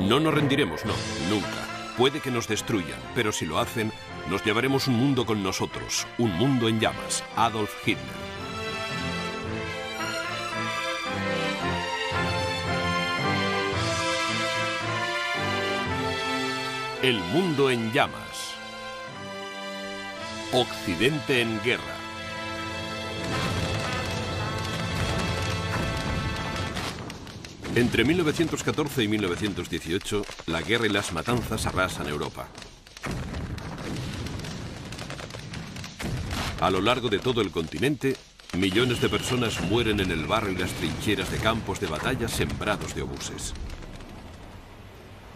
No nos rendiremos, no, nunca. Puede que nos destruyan, pero si lo hacen, nos llevaremos un mundo con nosotros, un mundo en llamas. Adolf Hitler. El mundo en llamas. Occidente en guerra. Entre 1914 y 1918, la guerra y las matanzas arrasan Europa. A lo largo de todo el continente, millones de personas mueren en el barro y las trincheras de campos de batalla sembrados de obuses.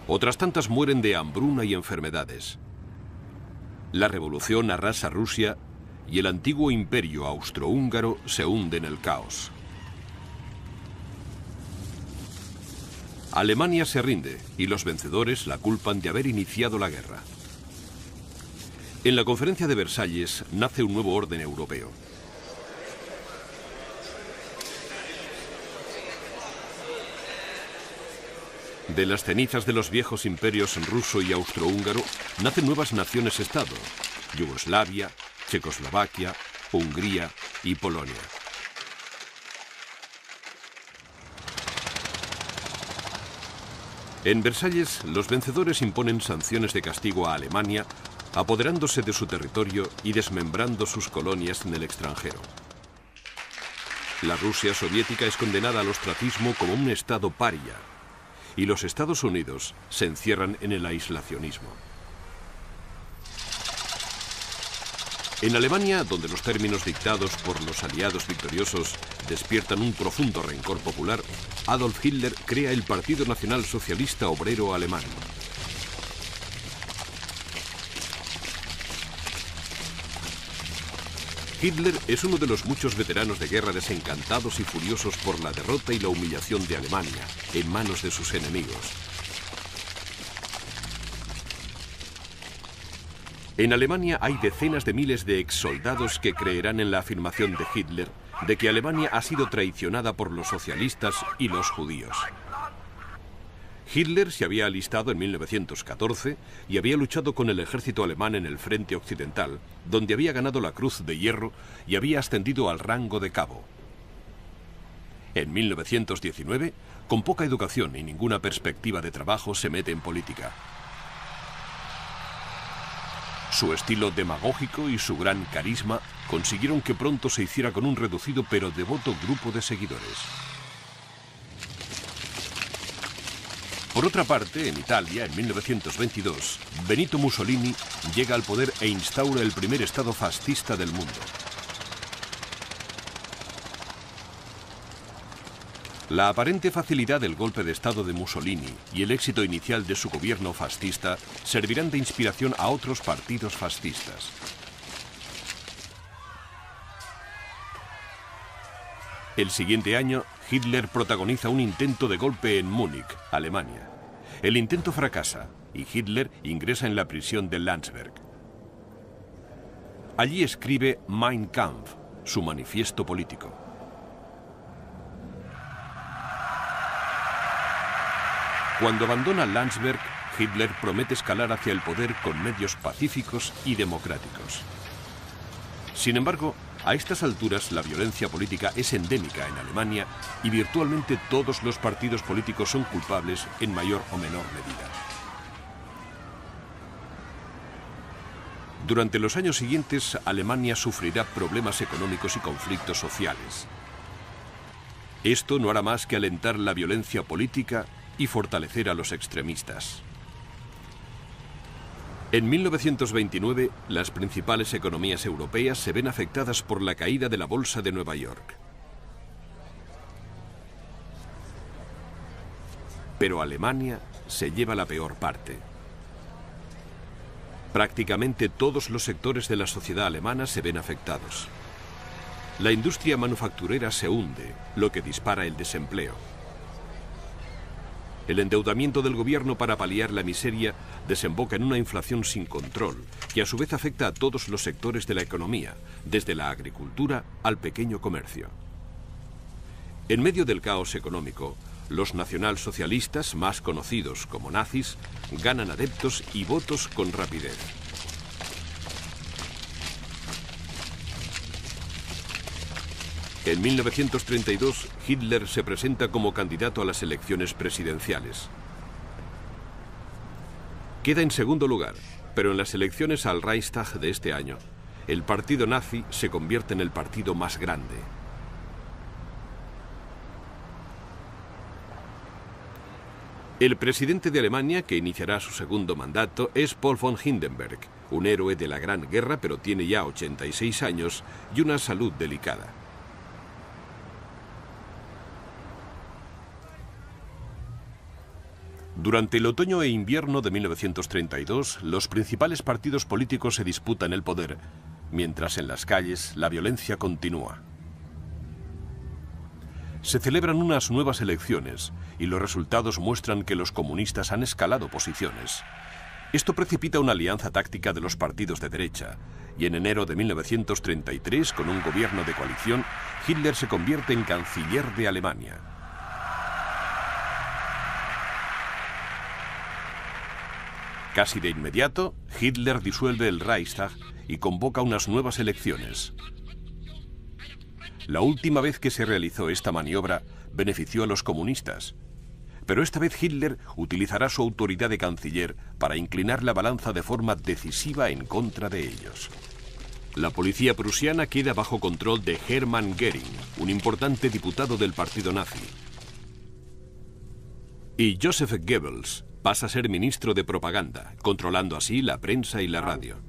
Otras tantas mueren de hambruna y enfermedades. La revolución arrasa Rusia y el antiguo imperio austrohúngaro se hunde en el caos. Alemania se rinde y los vencedores la culpan de haber iniciado la guerra. En la conferencia de Versalles nace un nuevo orden europeo. De las cenizas de los viejos imperios ruso y austrohúngaro nacen nuevas naciones-estado: Yugoslavia, Checoslovaquia, Hungría y Polonia. En Versalles, los vencedores imponen sanciones de castigo a Alemania, apoderándose de su territorio y desmembrando sus colonias en el extranjero. La Rusia soviética es condenada al ostracismo como un estado paria, y los Estados Unidos se encierran en el aislacionismo. En Alemania, donde los términos dictados por los aliados victoriosos despiertan un profundo rencor popular, Adolf Hitler crea el Partido Nacional Socialista Obrero Alemán. Hitler es uno de los muchos veteranos de guerra desencantados y furiosos por la derrota y la humillación de Alemania en manos de sus enemigos. En Alemania hay decenas de miles de exsoldados que creerán en la afirmación de Hitler de que Alemania ha sido traicionada por los socialistas y los judíos. Hitler se había alistado en 1914 y había luchado con el ejército alemán en el frente occidental, donde había ganado la Cruz de Hierro y había ascendido al rango de cabo. En 1919, con poca educación y ninguna perspectiva de trabajo, se mete en política. Su estilo demagógico y su gran carisma consiguieron que pronto se hiciera con un reducido pero devoto grupo de seguidores. Por otra parte, en Italia, en 1922, Benito Mussolini llega al poder e instaura el primer estado fascista del mundo. La aparente facilidad del golpe de estado de Mussolini y el éxito inicial de su gobierno fascista servirán de inspiración a otros partidos fascistas. El siguiente año, Hitler protagoniza un intento de golpe en Múnich, Alemania. El intento fracasa y Hitler ingresa en la prisión de Landsberg. Allí escribe Mein Kampf, su manifiesto político. Cuando abandona Landsberg, Hitler promete escalar hacia el poder con medios pacíficos y democráticos. Sin embargo, a estas alturas la violencia política es endémica en Alemania y virtualmente todos los partidos políticos son culpables en mayor o menor medida. Durante los años siguientes, Alemania sufrirá problemas económicos y conflictos sociales. Esto no hará más que alentar la violencia política y fortalecer a los extremistas. En 1929, las principales economías europeas se ven afectadas por la caída de la Bolsa de Nueva York. Pero Alemania se lleva la peor parte. Prácticamente todos los sectores de la sociedad alemana se ven afectados. La industria manufacturera se hunde, lo que dispara el desempleo. El endeudamiento del gobierno para paliar la miseria desemboca en una inflación sin control, que a su vez afecta a todos los sectores de la economía, desde la agricultura al pequeño comercio. En medio del caos económico, los nacionalsocialistas, más conocidos como nazis, ganan adeptos y votos con rapidez. En 1932, Hitler se presenta como candidato a las elecciones presidenciales. Queda en segundo lugar, pero en las elecciones al Reichstag de este año, el partido nazi se convierte en el partido más grande. El presidente de Alemania, que iniciará su segundo mandato, es Paul von Hindenburg, un héroe de la Gran Guerra, pero tiene ya 86 años y una salud delicada. Durante el otoño e invierno de 1932, los principales partidos políticos se disputan el poder, mientras en las calles la violencia continúa. Se celebran unas nuevas elecciones y los resultados muestran que los comunistas han escalado posiciones. Esto precipita una alianza táctica de los partidos de derecha, y en enero de 1933, con un gobierno de coalición, Hitler se convierte en canciller de Alemania. Casi de inmediato, Hitler disuelve el Reichstag y convoca unas nuevas elecciones. La última vez que se realizó esta maniobra benefició a los comunistas, pero esta vez Hitler utilizará su autoridad de canciller para inclinar la balanza de forma decisiva en contra de ellos. La policía prusiana queda bajo control de Hermann Göring, un importante diputado del partido nazi. Y Joseph Goebbels pasa a ser ministro de propaganda, controlando así la prensa y la radio.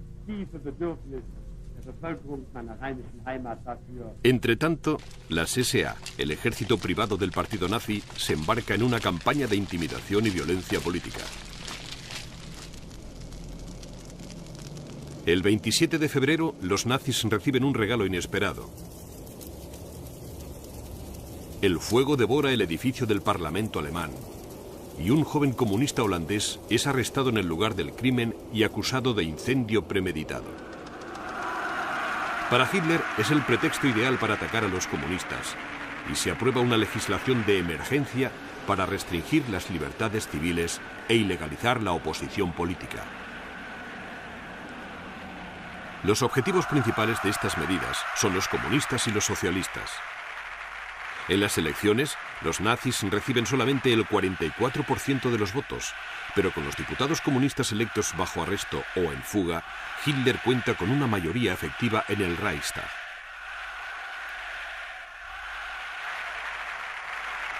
Entre tanto, las SA, el ejército privado del partido nazi, se embarca en una campaña de intimidación y violencia política. El 27 de febrero, los nazis reciben un regalo inesperado. El fuego devora el edificio del Parlamento alemán, y un joven comunista holandés es arrestado en el lugar del crimen y acusado de incendio premeditado. Para Hitler es el pretexto ideal para atacar a los comunistas, y se aprueba una legislación de emergencia para restringir las libertades civiles e ilegalizar la oposición política. Los objetivos principales de estas medidas son los comunistas y los socialistas. En las elecciones, los nazis reciben solamente el 44% de los votos, pero con los diputados comunistas electos bajo arresto o en fuga, Hitler cuenta con una mayoría efectiva en el Reichstag.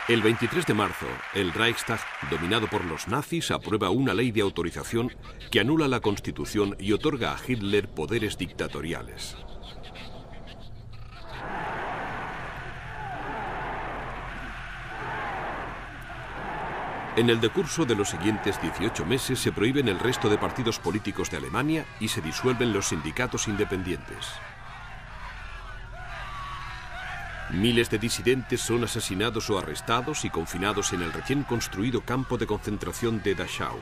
El 23 de marzo, el Reichstag, dominado por los nazis, aprueba una ley de autorización que anula la Constitución y otorga a Hitler poderes dictatoriales. En el decurso de los siguientes 18 meses se prohíben el resto de partidos políticos de Alemania y se disuelven los sindicatos independientes. Miles de disidentes son asesinados o arrestados y confinados en el recién construido campo de concentración de Dachau.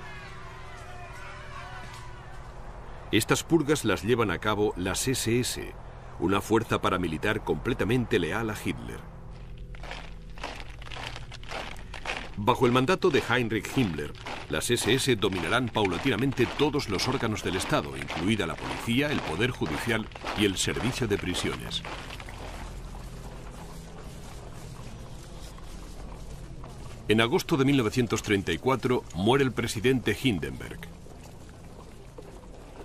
Estas purgas las llevan a cabo las SS, una fuerza paramilitar completamente leal a Hitler. Bajo el mandato de Heinrich Himmler, las SS dominarán paulatinamente todos los órganos del Estado, incluida la policía, el poder judicial y el servicio de prisiones. En agosto de 1934 muere el presidente Hindenburg.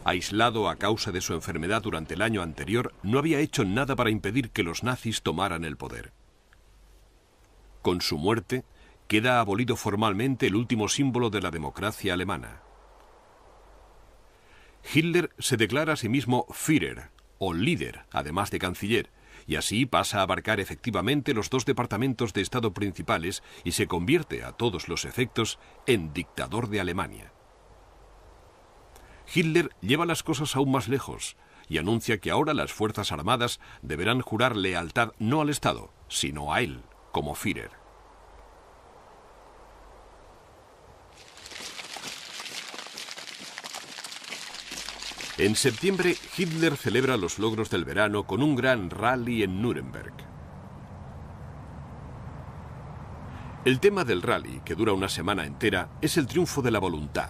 Aislado a causa de su enfermedad durante el año anterior, no había hecho nada para impedir que los nazis tomaran el poder. Con su muerte, queda abolido formalmente el último símbolo de la democracia alemana. Hitler se declara a sí mismo Führer, o líder, además de canciller, y así pasa a abarcar efectivamente los dos departamentos de Estado principales y se convierte, a todos los efectos, en dictador de Alemania. Hitler lleva las cosas aún más lejos y anuncia que ahora las Fuerzas Armadas deberán jurar lealtad no al Estado, sino a él, como Führer. En septiembre, Hitler celebra los logros del verano con un gran rally en Nuremberg. El tema del rally, que dura una semana entera, es el triunfo de la voluntad.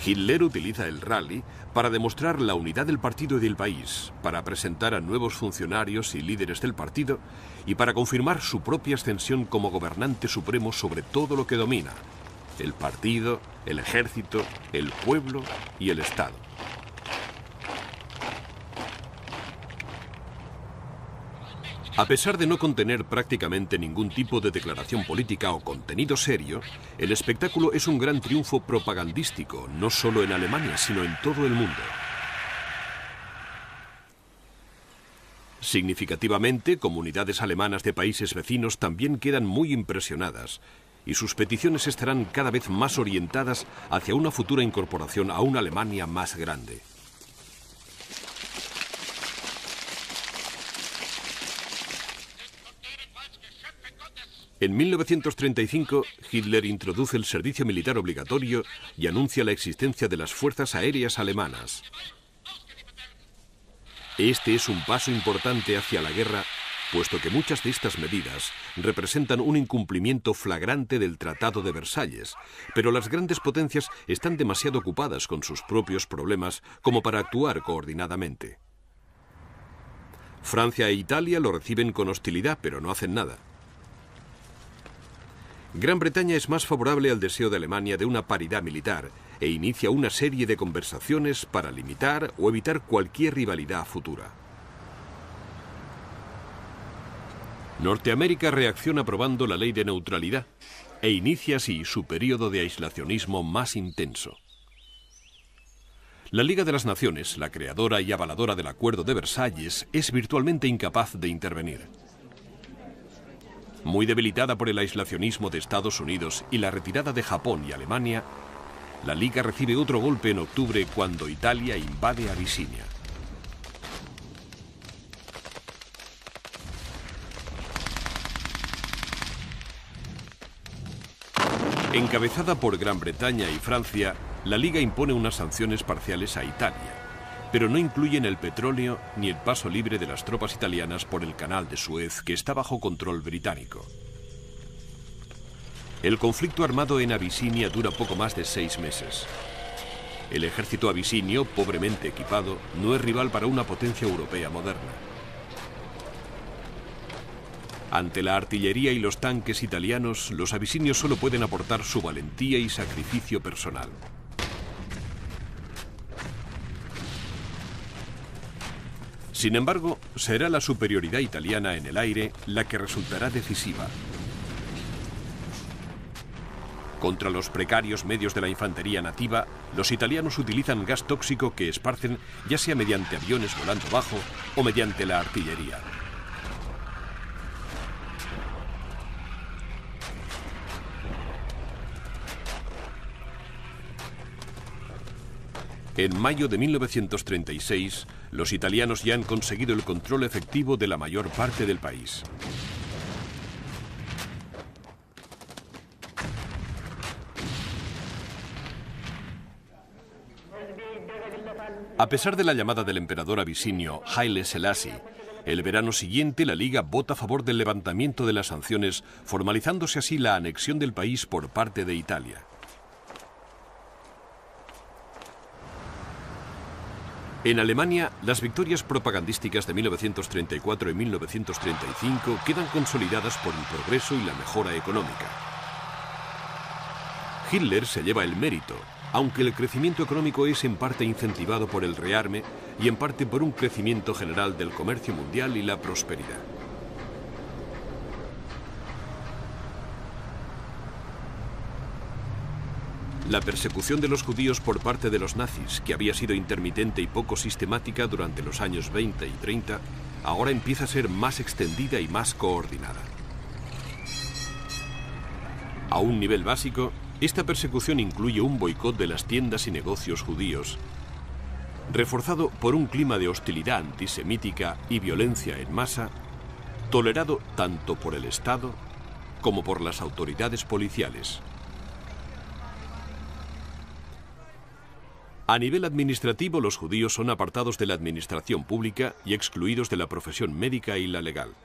Hitler utiliza el rally para demostrar la unidad del partido y del país, para presentar a nuevos funcionarios y líderes del partido y para confirmar su propia ascensión como gobernante supremo sobre todo lo que domina: el partido, el ejército, el pueblo y el Estado. A pesar de no contener prácticamente ningún tipo de declaración política o contenido serio, el espectáculo es un gran triunfo propagandístico, no solo en Alemania, sino en todo el mundo. Significativamente, comunidades alemanas de países vecinos también quedan muy impresionadas, y sus peticiones estarán cada vez más orientadas hacia una futura incorporación a una Alemania más grande. En 1935, Hitler introduce el servicio militar obligatorio y anuncia la existencia de las fuerzas aéreas alemanas. Este es un paso importante hacia la guerra, puesto que muchas de estas medidas representan un incumplimiento flagrante del Tratado de Versalles, pero las grandes potencias están demasiado ocupadas con sus propios problemas como para actuar coordinadamente. Francia e Italia lo reciben con hostilidad, pero no hacen nada. Gran Bretaña es más favorable al deseo de Alemania de una paridad militar e inicia una serie de conversaciones para limitar o evitar cualquier rivalidad futura. Norteamérica reacciona aprobando la ley de neutralidad e inicia así su periodo de aislacionismo más intenso. La Liga de las Naciones, la creadora y avaladora del Acuerdo de Versalles, es virtualmente incapaz de intervenir. Muy debilitada por el aislacionismo de Estados Unidos y la retirada de Japón y Alemania, la Liga recibe otro golpe en octubre cuando Italia invade Abisinia. Encabezada por Gran Bretaña y Francia, la Liga impone unas sanciones parciales a Italia, pero no incluyen el petróleo ni el paso libre de las tropas italianas por el canal de Suez, que está bajo control británico. El conflicto armado en Abisinia dura poco más de 6 meses. El ejército abisinio, pobremente equipado, no es rival para una potencia europea moderna. Ante la artillería y los tanques italianos, los abisinios solo pueden aportar su valentía y sacrificio personal. Sin embargo, será la superioridad italiana en el aire la que resultará decisiva. Contra los precarios medios de la infantería nativa, los italianos utilizan gas tóxico que esparcen ya sea mediante aviones volando bajo o mediante la artillería. En mayo de 1936, los italianos ya han conseguido el control efectivo de la mayor parte del país. A pesar de la llamada del emperador abisinio Haile Selassie, el verano siguiente la Liga vota a favor del levantamiento de las sanciones, formalizándose así la anexión del país por parte de Italia. En Alemania, las victorias propagandísticas de 1934 y 1935 quedan consolidadas por el progreso y la mejora económica. Hitler se lleva el mérito, aunque el crecimiento económico es en parte incentivado por el rearme y en parte por un crecimiento general del comercio mundial y la prosperidad. La persecución de los judíos por parte de los nazis, que había sido intermitente y poco sistemática durante los años 20 y 30, ahora empieza a ser más extendida y más coordinada. A un nivel básico, esta persecución incluye un boicot de las tiendas y negocios judíos, reforzado por un clima de hostilidad antisemítica y violencia en masa, tolerado tanto por el Estado como por las autoridades policiales. A nivel administrativo, los judíos son apartados de la administración pública y excluidos de la profesión médica y la legal.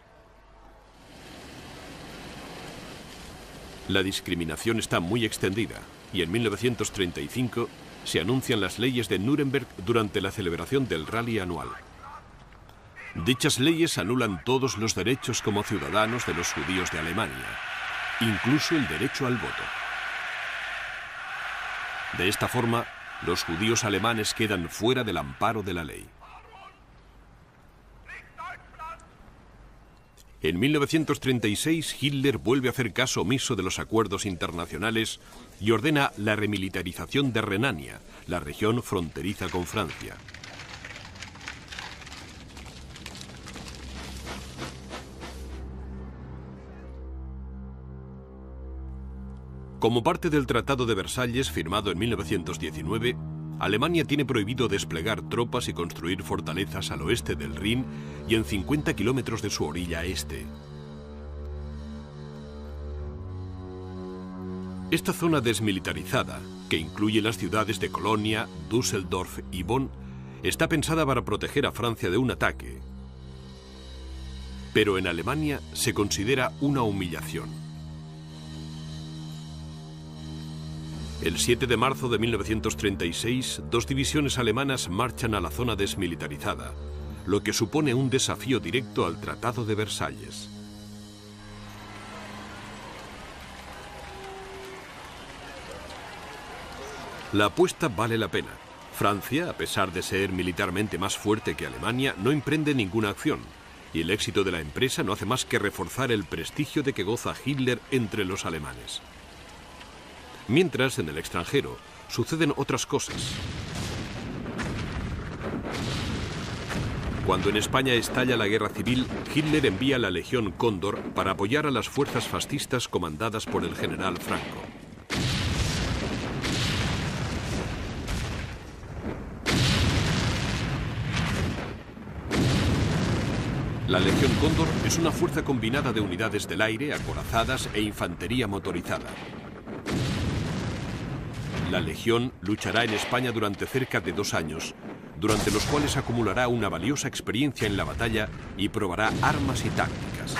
La discriminación está muy extendida y en 1935 se anuncian las leyes de Nuremberg durante la celebración del rally anual. Dichas leyes anulan todos los derechos como ciudadanos de los judíos de Alemania, incluso el derecho al voto. De esta forma, los judíos alemanes quedan fuera del amparo de la ley. En 1936, Hitler vuelve a hacer caso omiso de los acuerdos internacionales y ordena la remilitarización de Renania, la región fronteriza con Francia. Como parte del Tratado de Versalles, firmado en 1919, Alemania tiene prohibido desplegar tropas y construir fortalezas al oeste del Rin y en 50 kilómetros de su orilla este. Esta zona desmilitarizada, que incluye las ciudades de Colonia, Düsseldorf y Bonn, está pensada para proteger a Francia de un ataque. Pero en Alemania se considera una humillación. El 7 de marzo de 1936, 2 divisiones alemanas marchan a la zona desmilitarizada, lo que supone un desafío directo al Tratado de Versalles. La apuesta vale la pena. Francia, a pesar de ser militarmente más fuerte que Alemania, no emprende ninguna acción, y el éxito de la empresa no hace más que reforzar el prestigio de que goza Hitler entre los alemanes. Mientras, en el extranjero, suceden otras cosas. Cuando en España estalla la guerra civil, Hitler envía la Legión Cóndor para apoyar a las fuerzas fascistas comandadas por el general Franco. La Legión Cóndor es una fuerza combinada de unidades del aire, acorazadas e infantería motorizada. La Legión luchará en España durante cerca de 2 años, durante los cuales acumulará una valiosa experiencia en la batalla y probará armas y tácticas.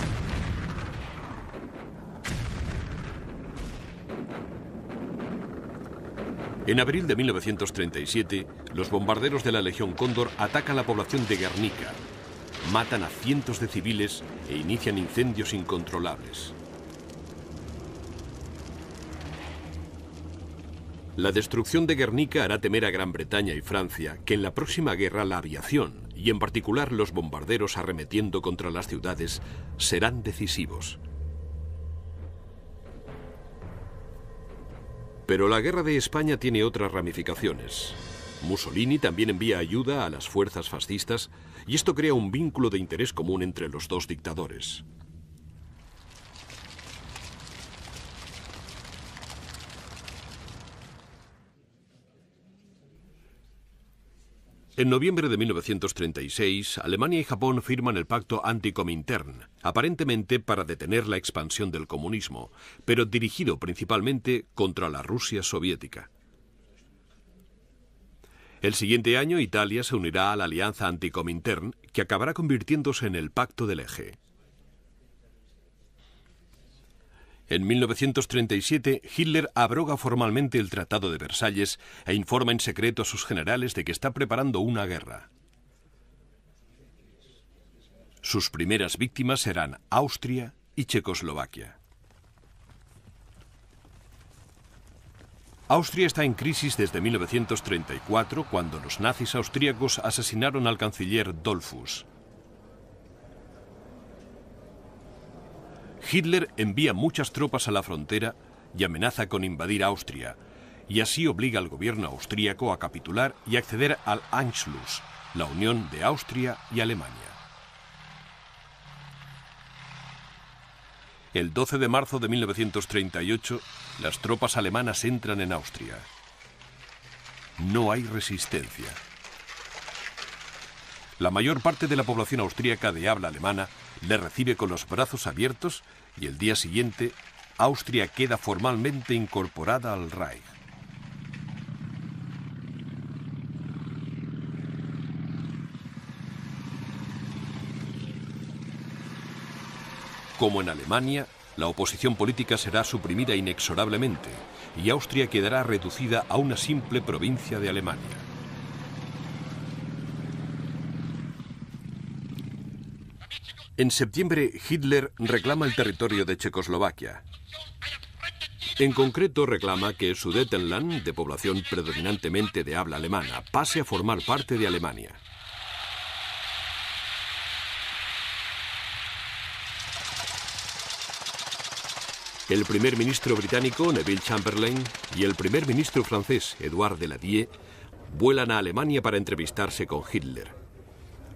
En abril de 1937, los bombarderos de la Legión Cóndor atacan la población de Guernica, matan a cientos de civiles e inician incendios incontrolables. La destrucción de Guernica hará temer a Gran Bretaña y Francia que en la próxima guerra la aviación, y en particular los bombarderos arremetiendo contra las ciudades, serán decisivos. Pero la guerra de España tiene otras ramificaciones. Mussolini también envía ayuda a las fuerzas fascistas y esto crea un vínculo de interés común entre los dos dictadores. En noviembre de 1936, Alemania y Japón firman el pacto Anticomintern, aparentemente para detener la expansión del comunismo, pero dirigido principalmente contra la Rusia soviética. El siguiente año, Italia se unirá a la alianza Anticomintern, que acabará convirtiéndose en el Pacto del Eje. En 1937, Hitler abroga formalmente el Tratado de Versalles e informa en secreto a sus generales de que está preparando una guerra. Sus primeras víctimas serán Austria y Checoslovaquia. Austria está en crisis desde 1934, cuando los nazis austríacos asesinaron al canciller Dollfuss. Hitler envía muchas tropas a la frontera y amenaza con invadir Austria, y así obliga al gobierno austríaco a capitular y acceder al Anschluss, la unión de Austria y Alemania. El 12 de marzo de 1938, las tropas alemanas entran en Austria. No hay resistencia. La mayor parte de la población austríaca de habla alemana le recibe con los brazos abiertos y el día siguiente, Austria queda formalmente incorporada al Reich. Como en Alemania, la oposición política será suprimida inexorablemente y Austria quedará reducida a una simple provincia de Alemania. En septiembre, Hitler reclama el territorio de Checoslovaquia. En concreto, reclama que Sudetenland, de población predominantemente de habla alemana, pase a formar parte de Alemania. El primer ministro británico, Neville Chamberlain, y el primer ministro francés, Édouard Daladier, vuelan a Alemania para entrevistarse con Hitler.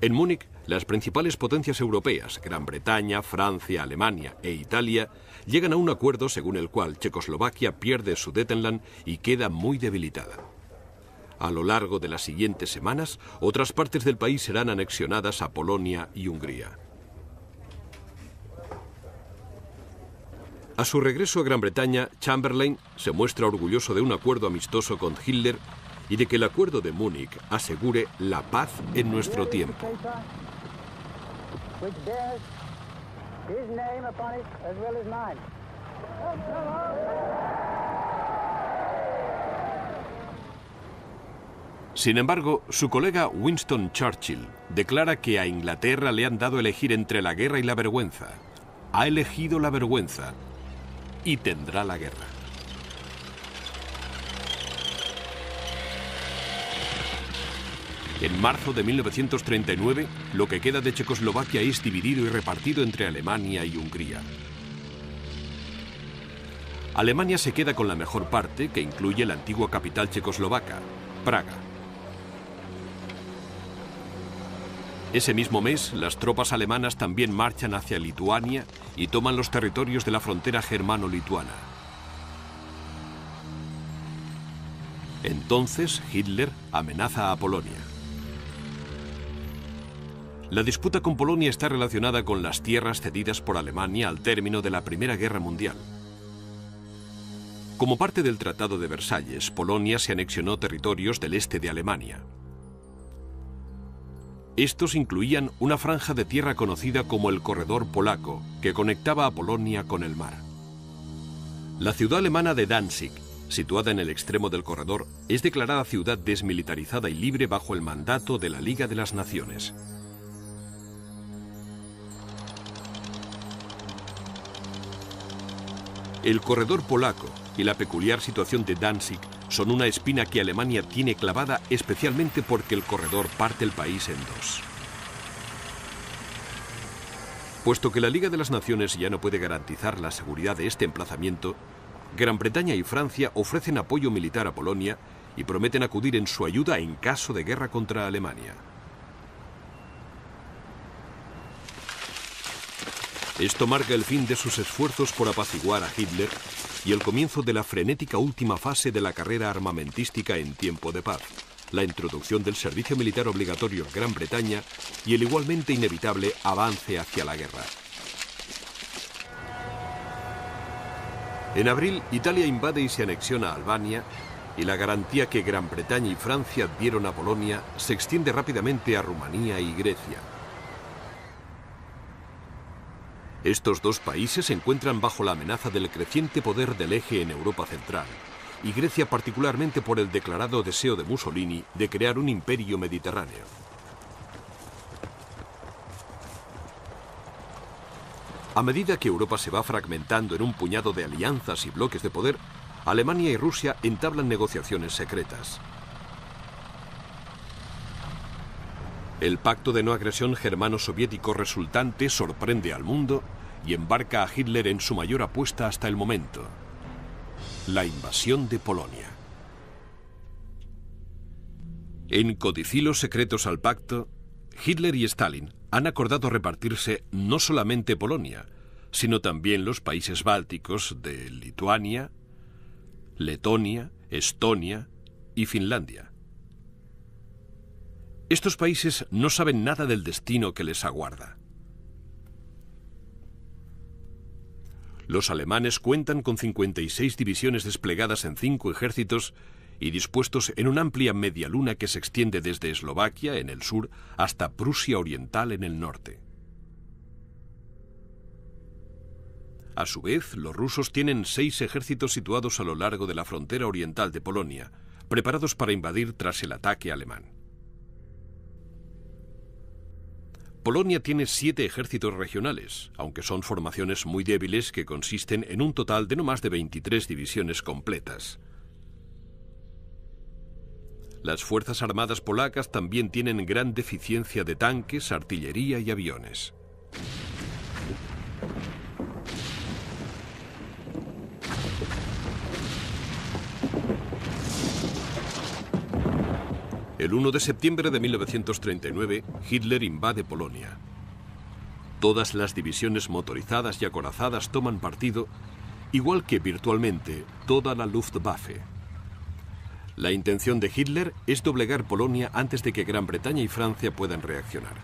En Múnich, las principales potencias europeas, Gran Bretaña, Francia, Alemania e Italia, llegan a un acuerdo según el cual Checoslovaquia pierde Sudetenland y queda muy debilitada. A lo largo de las siguientes semanas, otras partes del país serán anexionadas a Polonia y Hungría. A su regreso a Gran Bretaña, Chamberlain se muestra orgulloso de un acuerdo amistoso con Hitler y de que el acuerdo de Múnich asegure la paz en nuestro tiempo. Sin embargo, su colega Winston Churchill declara que a Inglaterra le han dado a elegir entre la guerra y la vergüenza. Ha elegido la vergüenza y tendrá la guerra. En marzo de 1939, lo que queda de Checoslovaquia es dividido y repartido entre Alemania y Hungría. Alemania se queda con la mejor parte, que incluye la antigua capital checoslovaca, Praga. Ese mismo mes, las tropas alemanas también marchan hacia Lituania y toman los territorios de la frontera germano-lituana. Entonces, Hitler amenaza a Polonia. La disputa con Polonia está relacionada con las tierras cedidas por Alemania al término de la Primera Guerra Mundial. Como parte del Tratado de Versalles, Polonia se anexionó territorios del este de Alemania. Estos incluían una franja de tierra conocida como el Corredor Polaco, que conectaba a Polonia con el mar. La ciudad alemana de Danzig, situada en el extremo del corredor, es declarada ciudad desmilitarizada y libre bajo el mandato de la Liga de las Naciones. El Corredor Polaco y la peculiar situación de Danzig son una espina que Alemania tiene clavada, especialmente porque el corredor parte el país en dos. Puesto que la Liga de las Naciones ya no puede garantizar la seguridad de este emplazamiento, Gran Bretaña y Francia ofrecen apoyo militar a Polonia y prometen acudir en su ayuda en caso de guerra contra Alemania. Esto marca el fin de sus esfuerzos por apaciguar a Hitler y el comienzo de la frenética última fase de la carrera armamentística en tiempo de paz, la introducción del servicio militar obligatorio en Gran Bretaña y el igualmente inevitable avance hacia la guerra. En abril, Italia invade y se anexiona a Albania, y la garantía que Gran Bretaña y Francia dieron a Polonia se extiende rápidamente a Rumanía y Grecia. Estos dos países se encuentran bajo la amenaza del creciente poder del eje en Europa Central, y Grecia particularmente por el declarado deseo de Mussolini de crear un imperio mediterráneo. A medida que Europa se va fragmentando en un puñado de alianzas y bloques de poder, Alemania y Rusia entablan negociaciones secretas. El pacto de no agresión germano-soviético resultante sorprende al mundo y embarca a Hitler en su mayor apuesta hasta el momento: la invasión de Polonia. En codicilos secretos al pacto, Hitler y Stalin han acordado repartirse no solamente Polonia, sino también los países bálticos de Lituania, Letonia, Estonia y Finlandia. Estos países no saben nada del destino que les aguarda. Los alemanes cuentan con 56 divisiones desplegadas en 5 ejércitos y dispuestos en una amplia medialuna que se extiende desde Eslovaquia, en el sur, hasta Prusia Oriental, en el norte. A su vez, los rusos tienen 6 ejércitos situados a lo largo de la frontera oriental de Polonia, preparados para invadir tras el ataque alemán. Polonia tiene 7 ejércitos regionales, aunque son formaciones muy débiles que consisten en un total de no más de 23 divisiones completas. Las Fuerzas Armadas polacas también tienen gran deficiencia de tanques, artillería y aviones. El 1 de septiembre de 1939, Hitler invade Polonia. Todas las divisiones motorizadas y acorazadas toman partido, igual que virtualmente toda la Luftwaffe. La intención de Hitler es doblegar Polonia antes de que Gran Bretaña y Francia puedan reaccionar.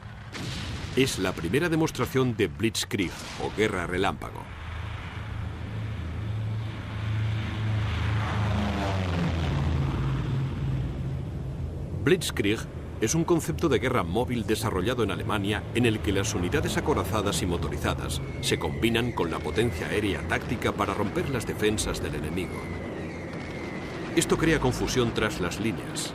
Es la primera demostración de Blitzkrieg, o guerra relámpago. Blitzkrieg es un concepto de guerra móvil desarrollado en Alemania en el que las unidades acorazadas y motorizadas se combinan con la potencia aérea táctica para romper las defensas del enemigo. Esto crea confusión tras las líneas.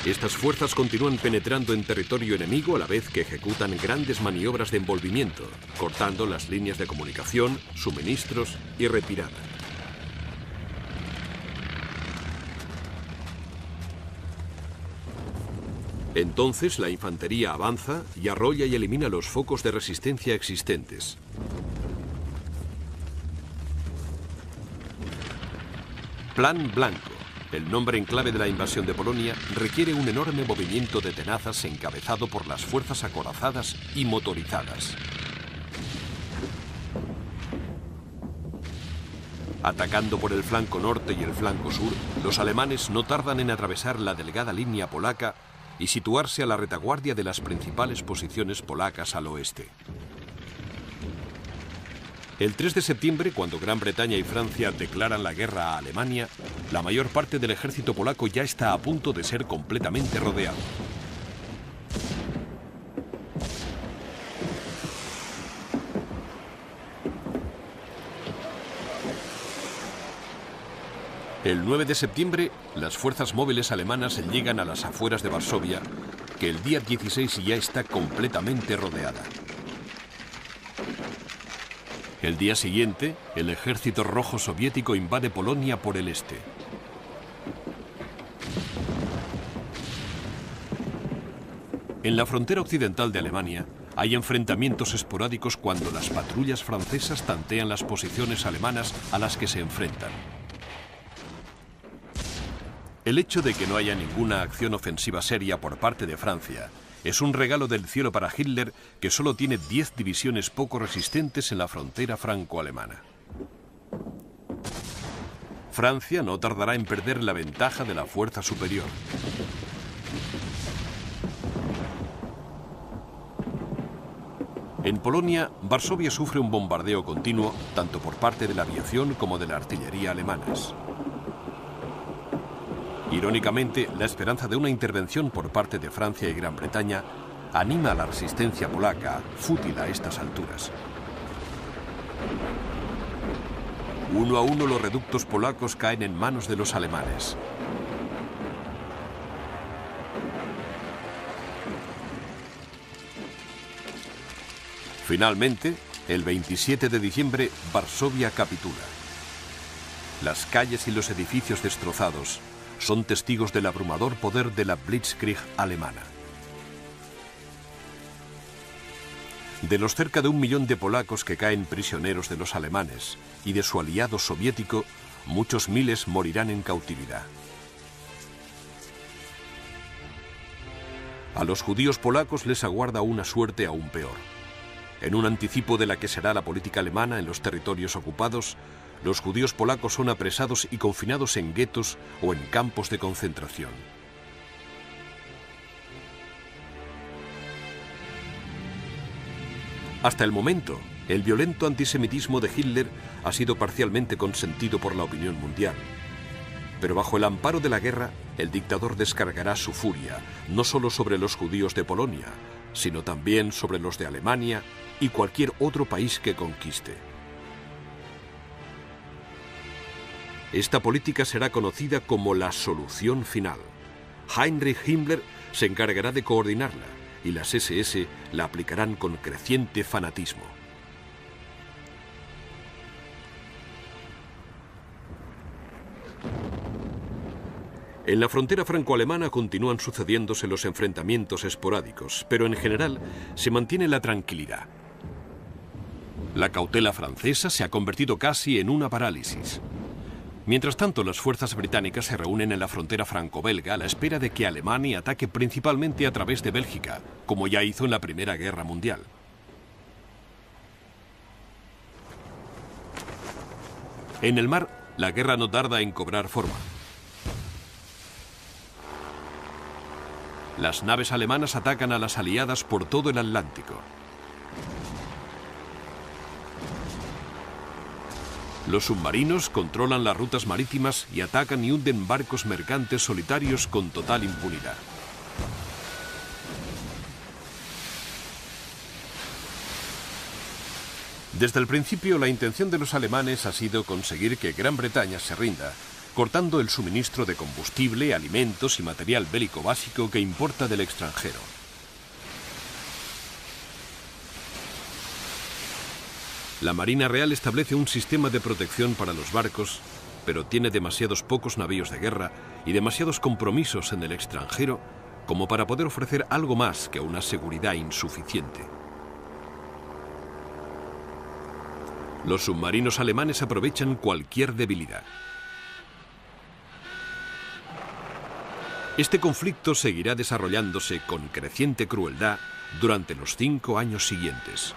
Estas fuerzas continúan penetrando en territorio enemigo a la vez que ejecutan grandes maniobras de envolvimiento, cortando las líneas de comunicación, suministros y retirada. Entonces la infantería avanza y arrolla y elimina los focos de resistencia existentes. Plan Blanco, el nombre en clave de la invasión de Polonia, requiere un enorme movimiento de tenazas encabezado por las fuerzas acorazadas y motorizadas. Atacando por el flanco norte y el flanco sur, los alemanes no tardan en atravesar la delgada línea polaca y situarse a la retaguardia de las principales posiciones polacas al oeste. El 3 de septiembre, cuando Gran Bretaña y Francia declaran la guerra a Alemania, la mayor parte del ejército polaco ya está a punto de ser completamente rodeado. El 9 de septiembre, las fuerzas móviles alemanas llegan a las afueras de Varsovia, que el día 16 ya está completamente rodeada. El día siguiente, el ejército rojo soviético invade Polonia por el este. En la frontera occidental de Alemania, hay enfrentamientos esporádicos cuando las patrullas francesas tantean las posiciones alemanas a las que se enfrentan. El hecho de que no haya ninguna acción ofensiva seria por parte de Francia es un regalo del cielo para Hitler, que solo tiene 10 divisiones poco resistentes en la frontera franco-alemana. Francia no tardará en perder la ventaja de la fuerza superior. En Polonia, Varsovia sufre un bombardeo continuo, tanto por parte de la aviación como de la artillería alemanas. Irónicamente, la esperanza de una intervención por parte de Francia y Gran Bretaña anima a la resistencia polaca, fútil a estas alturas. Uno a uno los reductos polacos caen en manos de los alemanes. Finalmente, el 27 de diciembre, Varsovia capitula. Las calles y los edificios destrozados son testigos del abrumador poder de la Blitzkrieg alemana. De los cerca de 1 millón de polacos que caen prisioneros de los alemanes y de su aliado soviético, muchos miles morirán en cautividad. A los judíos polacos les aguarda una suerte aún peor. En un anticipo de la que será la política alemana en los territorios ocupados, los judíos polacos son apresados y confinados en guetos o en campos de concentración. Hasta el momento, el violento antisemitismo de Hitler ha sido parcialmente consentido por la opinión mundial. Pero bajo el amparo de la guerra, el dictador descargará su furia, no solo sobre los judíos de Polonia, sino también sobre los de Alemania, y cualquier otro país que conquiste. Esta política será conocida como la solución final. Heinrich Himmler se encargará de coordinarla y las SS la aplicarán con creciente fanatismo. En la frontera franco-alemana continúan sucediéndose los enfrentamientos esporádicos, pero en general se mantiene la tranquilidad. La cautela francesa se ha convertido casi en una parálisis. Mientras tanto, las fuerzas británicas se reúnen en la frontera franco-belga a la espera de que Alemania ataque principalmente a través de Bélgica, como ya hizo en la Primera Guerra Mundial. En el mar, la guerra no tarda en cobrar forma. Las naves alemanas atacan a las aliadas por todo el Atlántico. Los submarinos controlan las rutas marítimas y atacan y hunden barcos mercantes solitarios con total impunidad. Desde el principio, la intención de los alemanes ha sido conseguir que Gran Bretaña se rinda, cortando el suministro de combustible, alimentos y material bélico básico que importa del extranjero. La Marina Real establece un sistema de protección para los barcos, pero tiene demasiados pocos navíos de guerra y demasiados compromisos en el extranjero como para poder ofrecer algo más que una seguridad insuficiente. Los submarinos alemanes aprovechan cualquier debilidad. Este conflicto seguirá desarrollándose con creciente crueldad durante los 5 años siguientes.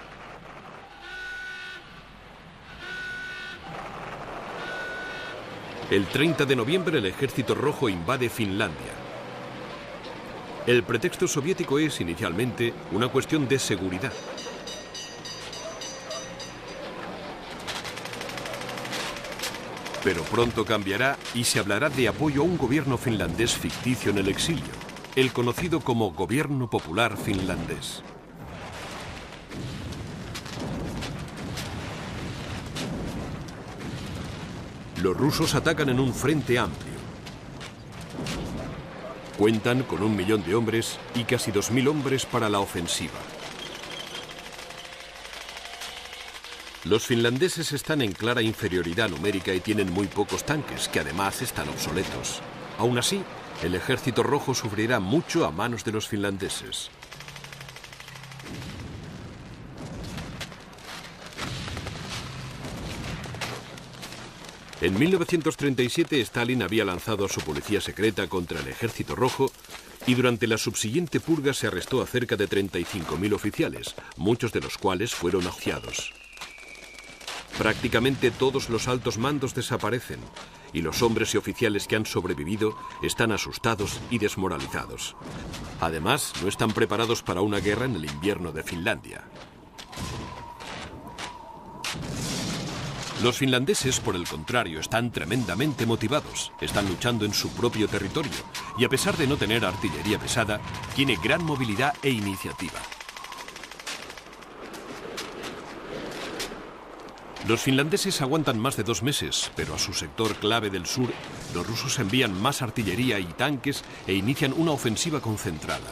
El 30 de noviembre el Ejército Rojo invade Finlandia. El pretexto soviético es inicialmente una cuestión de seguridad. Pero pronto cambiará y se hablará de apoyo a un gobierno finlandés ficticio en el exilio, el conocido como Gobierno Popular Finlandés. Los rusos atacan en un frente amplio. Cuentan con 1 millón de hombres y casi 2000 hombres para la ofensiva. Los finlandeses están en clara inferioridad numérica y tienen muy pocos tanques, que además están obsoletos. Aún así, el Ejército Rojo sufrirá mucho a manos de los finlandeses. En 1937, Stalin había lanzado a su policía secreta contra el Ejército Rojo y durante la subsiguiente purga se arrestó a cerca de 35.000 oficiales, muchos de los cuales fueron ajuiciados. Prácticamente todos los altos mandos desaparecen y los hombres y oficiales que han sobrevivido están asustados y desmoralizados. Además, no están preparados para una guerra en el invierno de Finlandia. Los finlandeses, por el contrario, están tremendamente motivados. Están luchando en su propio territorio y, a pesar de no tener artillería pesada, tiene gran movilidad e iniciativa. Los finlandeses aguantan más de 2 meses, pero a su sector clave del sur, los rusos envían más artillería y tanques e inician una ofensiva concentrada.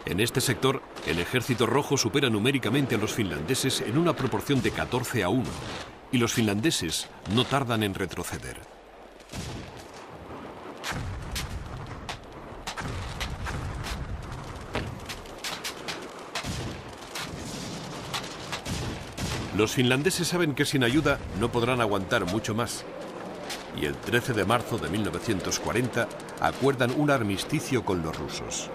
En este sector, el Ejército Rojo supera numéricamente a los finlandeses en una proporción de 14-1, y los finlandeses no tardan en retroceder. Los finlandeses saben que sin ayuda no podrán aguantar mucho más, y el 13 de marzo de 1940 acuerdan un armisticio con los rusos.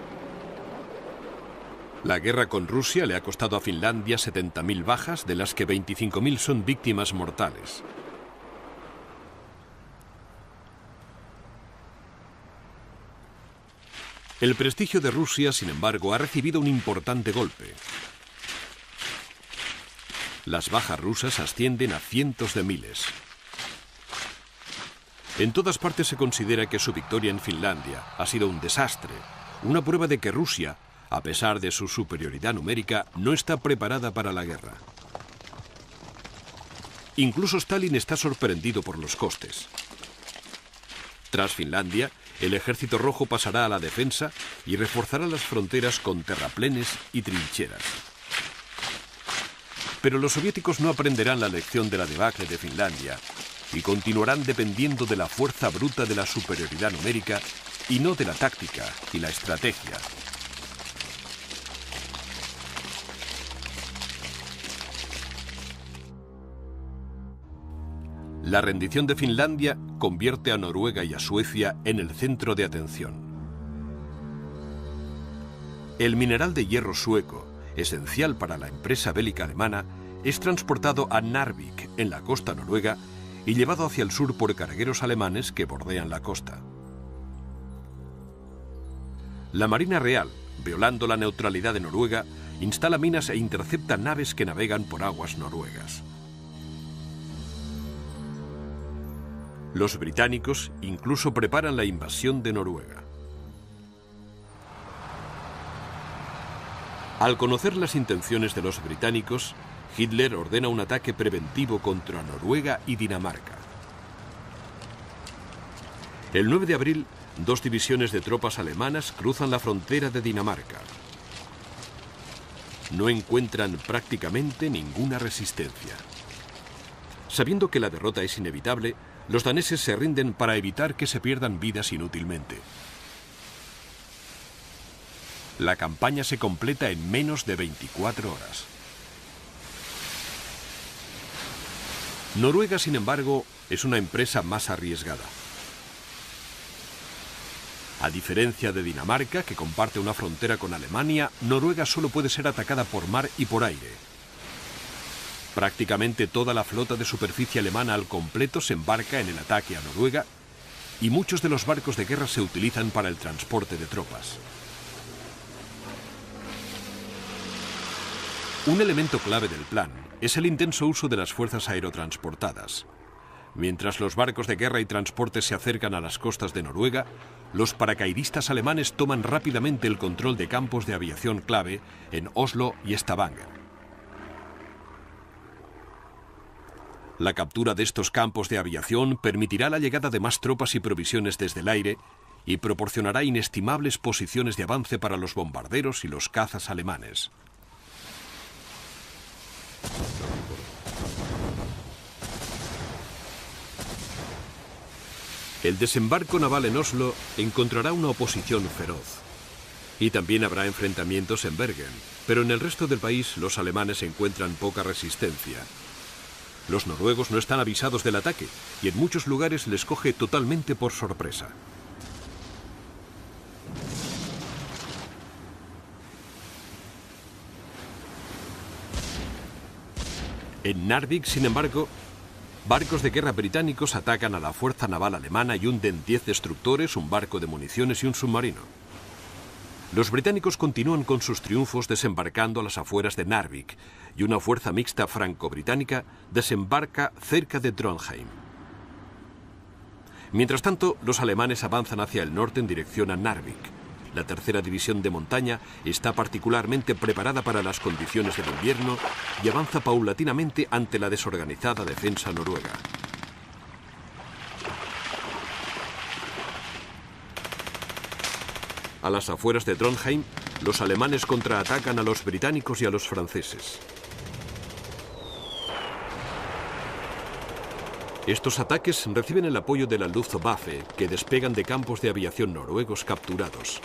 La guerra con Rusia le ha costado a Finlandia 70.000 bajas, de las que 25.000 son víctimas mortales. El prestigio de Rusia, sin embargo, ha recibido un importante golpe. Las bajas rusas ascienden a cientos de miles. En todas partes se considera que su victoria en Finlandia ha sido un desastre, una prueba de que Rusia, a pesar de su superioridad numérica, no está preparada para la guerra. Incluso Stalin está sorprendido por los costes. Tras Finlandia, el Ejército Rojo pasará a la defensa y reforzará las fronteras con terraplenes y trincheras. Pero los soviéticos no aprenderán la lección de la debacle de Finlandia y continuarán dependiendo de la fuerza bruta de la superioridad numérica y no de la táctica y la estrategia. La rendición de Finlandia convierte a Noruega y a Suecia en el centro de atención. El mineral de hierro sueco, esencial para la empresa bélica alemana, es transportado a Narvik, en la costa noruega, y llevado hacia el sur por cargueros alemanes que bordean la costa. La Marina Real, violando la neutralidad de Noruega, instala minas e intercepta naves que navegan por aguas noruegas. Los británicos incluso preparan la invasión de Noruega. Al conocer las intenciones de los británicos, Hitler ordena un ataque preventivo contra Noruega y Dinamarca. El 9 de abril, 2 divisiones de tropas alemanas cruzan la frontera de Dinamarca. No encuentran prácticamente ninguna resistencia. Sabiendo que la derrota es inevitable, los daneses se rinden para evitar que se pierdan vidas inútilmente. La campaña se completa en menos de 24 horas. Noruega, sin embargo, es una empresa más arriesgada. A diferencia de Dinamarca, que comparte una frontera con Alemania, Noruega solo puede ser atacada por mar y por aire. Prácticamente toda la flota de superficie alemana al completo se embarca en el ataque a Noruega y muchos de los barcos de guerra se utilizan para el transporte de tropas. Un elemento clave del plan es el intenso uso de las fuerzas aerotransportadas. Mientras los barcos de guerra y transporte se acercan a las costas de Noruega, los paracaidistas alemanes toman rápidamente el control de campos de aviación clave en Oslo y Stavanger. La captura de estos campos de aviación permitirá la llegada de más tropas y provisiones desde el aire y proporcionará inestimables posiciones de avance para los bombarderos y los cazas alemanes. El desembarco naval en Oslo encontrará una oposición feroz. Y también habrá enfrentamientos en Bergen, pero en el resto del país los alemanes encuentran poca resistencia. Los noruegos no están avisados del ataque y en muchos lugares les coge totalmente por sorpresa. En Narvik, sin embargo, barcos de guerra británicos atacan a la fuerza naval alemana y hunden 10 destructores, un barco de municiones y un submarino. Los británicos continúan con sus triunfos desembarcando a las afueras de Narvik y una fuerza mixta franco-británica desembarca cerca de Trondheim. Mientras tanto, los alemanes avanzan hacia el norte en dirección a Narvik. La tercera división de montaña está particularmente preparada para las condiciones del invierno y avanza paulatinamente ante la desorganizada defensa noruega. A las afueras de Trondheim, los alemanes contraatacan a los británicos y a los franceses. Estos ataques reciben el apoyo de la Luftwaffe, que despegan de campos de aviación noruegos capturados.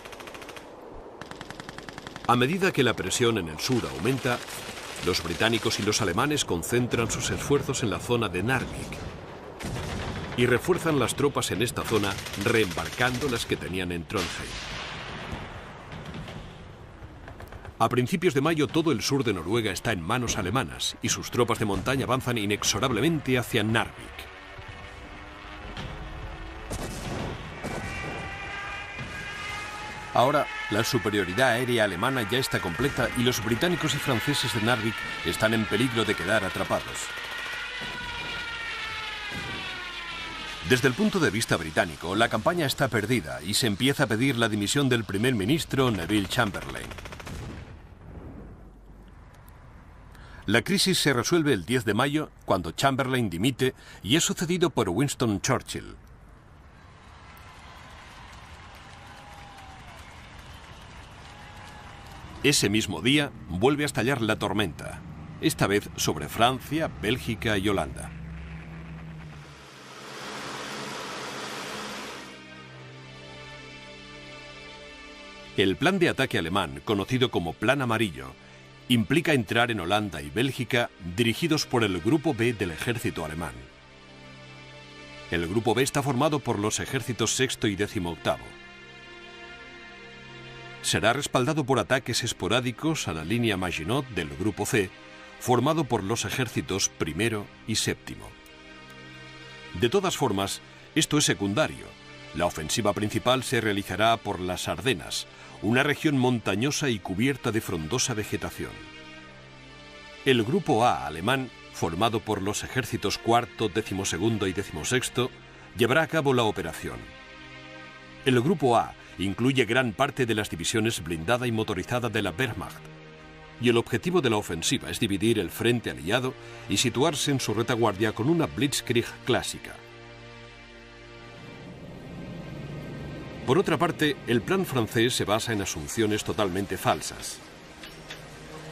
A medida que la presión en el sur aumenta, los británicos y los alemanes concentran sus esfuerzos en la zona de Narvik y refuerzan las tropas en esta zona, reembarcando las que tenían en Trondheim. A principios de mayo todo el sur de Noruega está en manos alemanas y sus tropas de montaña avanzan inexorablemente hacia Narvik. Ahora, la superioridad aérea alemana ya está completa y los británicos y franceses de Narvik están en peligro de quedar atrapados. Desde el punto de vista británico, la campaña está perdida y se empieza a pedir la dimisión del primer ministro Neville Chamberlain. La crisis se resuelve el 10 de mayo, cuando Chamberlain dimite y es sucedido por Winston Churchill. Ese mismo día vuelve a estallar la tormenta, esta vez sobre Francia, Bélgica y Holanda. El plan de ataque alemán, conocido como Plan Amarillo, implica entrar en Holanda y Bélgica dirigidos por el Grupo B del ejército alemán. El Grupo B está formado por los ejércitos sexto y 18º. Será respaldado por ataques esporádicos a la línea Maginot del Grupo C, formado por los ejércitos primero y séptimo. De todas formas, esto es secundario. La ofensiva principal se realizará por las Ardenas, una región montañosa y cubierta de frondosa vegetación. El Grupo A alemán, formado por los ejércitos cuarto, 12º y 16º, llevará a cabo la operación. El Grupo A incluye gran parte de las divisiones blindada y motorizada de la Wehrmacht, y el objetivo de la ofensiva es dividir el frente aliado y situarse en su retaguardia con una blitzkrieg clásica. Por otra parte, el plan francés se basa en asunciones totalmente falsas.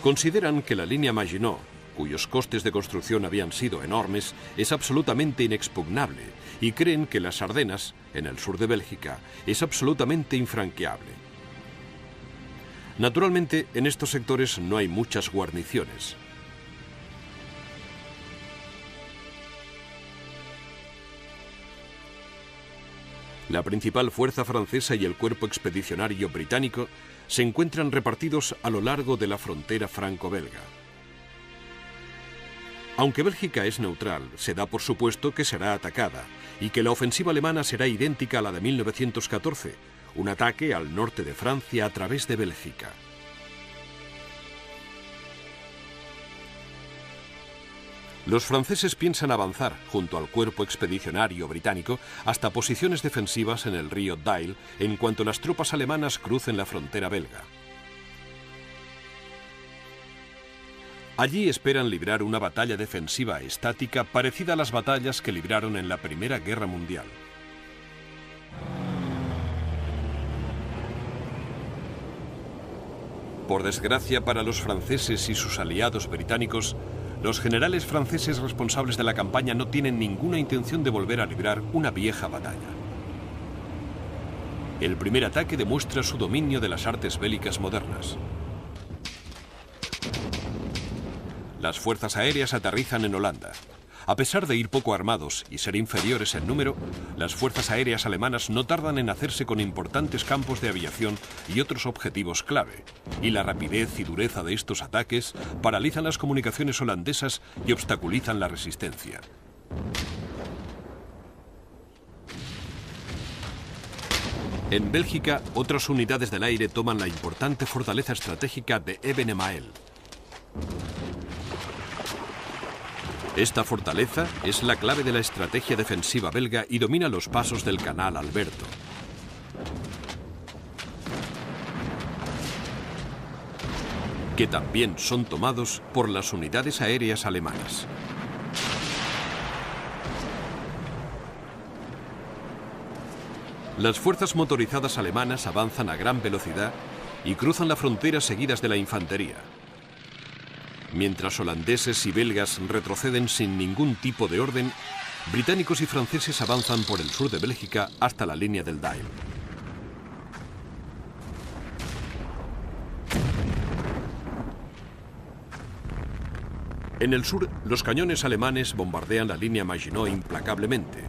Consideran que la línea Maginot, cuyos costes de construcción habían sido enormes, es absolutamente inexpugnable y creen que las Ardenas, en el sur de Bélgica, es absolutamente infranqueable. Naturalmente, en estos sectores no hay muchas guarniciones. La principal fuerza francesa y el cuerpo expedicionario británico se encuentran repartidos a lo largo de la frontera franco-belga. Aunque Bélgica es neutral, se da por supuesto que será atacada y que la ofensiva alemana será idéntica a la de 1914, un ataque al norte de Francia a través de Bélgica. Los franceses piensan avanzar, junto al cuerpo expedicionario británico, hasta posiciones defensivas en el río Dyle en cuanto las tropas alemanas crucen la frontera belga. Allí esperan librar una batalla defensiva estática parecida a las batallas que libraron en la Primera Guerra Mundial. Por desgracia para los franceses y sus aliados británicos, los generales franceses responsables de la campaña no tienen ninguna intención de volver a librar una vieja batalla. El primer ataque demuestra su dominio de las artes bélicas modernas. Las fuerzas aéreas aterrizan en Holanda. A pesar de ir poco armados y ser inferiores en número, las fuerzas aéreas alemanas no tardan en hacerse con importantes campos de aviación y otros objetivos clave, y la rapidez y dureza de estos ataques paralizan las comunicaciones holandesas y obstaculizan la resistencia. En Bélgica, otras unidades del aire toman la importante fortaleza estratégica de Ebenemael. Esta fortaleza es la clave de la estrategia defensiva belga y domina los pasos del Canal Alberto. Que también son tomados por las unidades aéreas alemanas. Las fuerzas motorizadas alemanas avanzan a gran velocidad y cruzan la frontera seguidas de la infantería. Mientras holandeses y belgas retroceden sin ningún tipo de orden, británicos y franceses avanzan por el sur de Bélgica hasta la línea del Dyle. En el sur, los cañones alemanes bombardean la línea Maginot implacablemente.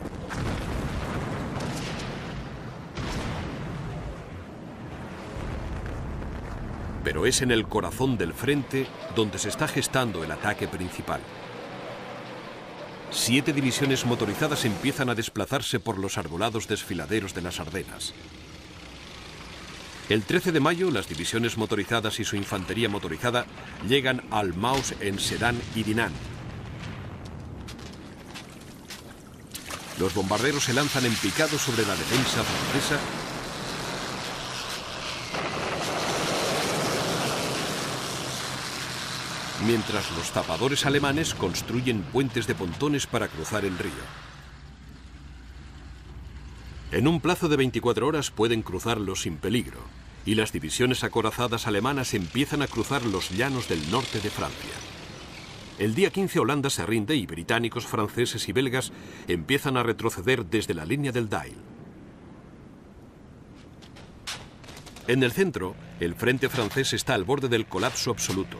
Pero es en el corazón del frente donde se está gestando el ataque principal. 7 divisiones motorizadas empiezan a desplazarse por los arbolados desfiladeros de las Ardenas. El 13 de mayo, las divisiones motorizadas y su infantería motorizada llegan al Maus en Sedan y Dinant. Los bombarderos se lanzan en picado sobre la defensa francesa, mientras los zapadores alemanes construyen puentes de pontones para cruzar el río. En un plazo de 24 horas pueden cruzarlo sin peligro, y las divisiones acorazadas alemanas empiezan a cruzar los llanos del norte de Francia. El día 15 Holanda se rinde y británicos, franceses y belgas empiezan a retroceder desde la línea del Dyle. En el centro, el frente francés está al borde del colapso absoluto.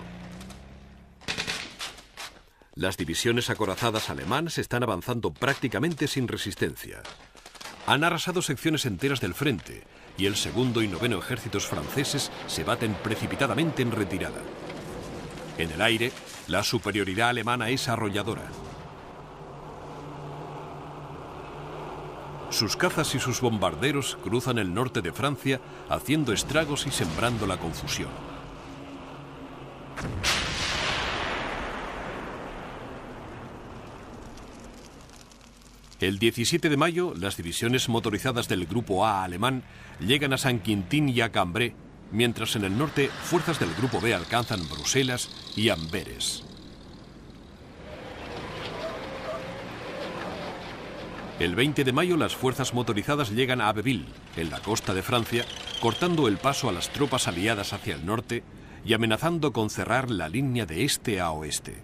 Las divisiones acorazadas alemanas están avanzando prácticamente sin resistencia. Han arrasado secciones enteras del frente y el segundo y noveno ejércitos franceses se baten precipitadamente en retirada. En el aire, la superioridad alemana es arrolladora. Sus cazas y sus bombarderos cruzan el norte de Francia, haciendo estragos y sembrando la confusión. El 17 de mayo, las divisiones motorizadas del Grupo A alemán llegan a Saint-Quentin y a Cambrai, mientras en el norte, fuerzas del Grupo B alcanzan Bruselas y Amberes. El 20 de mayo, las fuerzas motorizadas llegan a Abbeville, en la costa de Francia, cortando el paso a las tropas aliadas hacia el norte y amenazando con cerrar la línea de este a oeste.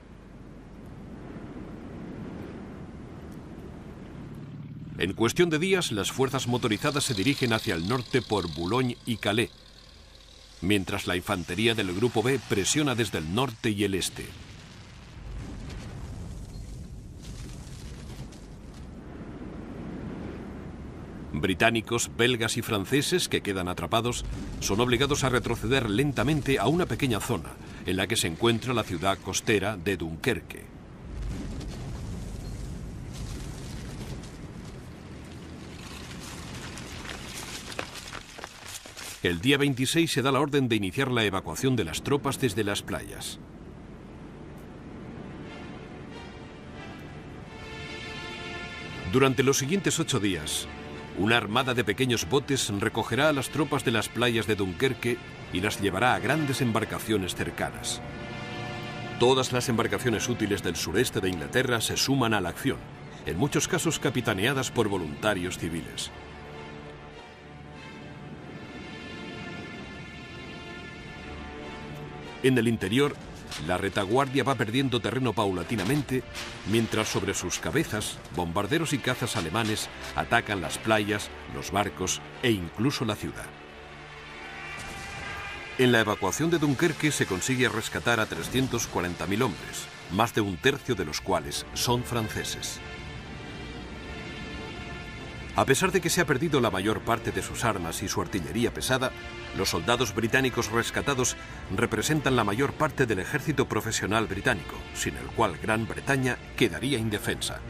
En cuestión de días, las fuerzas motorizadas se dirigen hacia el norte por Boulogne y Calais, mientras la infantería del Grupo B presiona desde el norte y el este. Británicos, belgas y franceses que quedan atrapados son obligados a retroceder lentamente a una pequeña zona en la que se encuentra la ciudad costera de Dunkerque. El día 26 se da la orden de iniciar la evacuación de las tropas desde las playas. Durante los siguientes 8 días, una armada de pequeños botes recogerá a las tropas de las playas de Dunkerque y las llevará a grandes embarcaciones cercanas. Todas las embarcaciones útiles del sureste de Inglaterra se suman a la acción, en muchos casos capitaneadas por voluntarios civiles. En el interior, la retaguardia va perdiendo terreno paulatinamente, mientras sobre sus cabezas, bombarderos y cazas alemanes atacan las playas, los barcos e incluso la ciudad. En la evacuación de Dunkerque se consigue rescatar a 340.000 hombres, más de un tercio de los cuales son franceses. A pesar de que se ha perdido la mayor parte de sus armas y su artillería pesada, los soldados británicos rescatados representan la mayor parte del ejército profesional británico, sin el cual Gran Bretaña quedaría indefensa.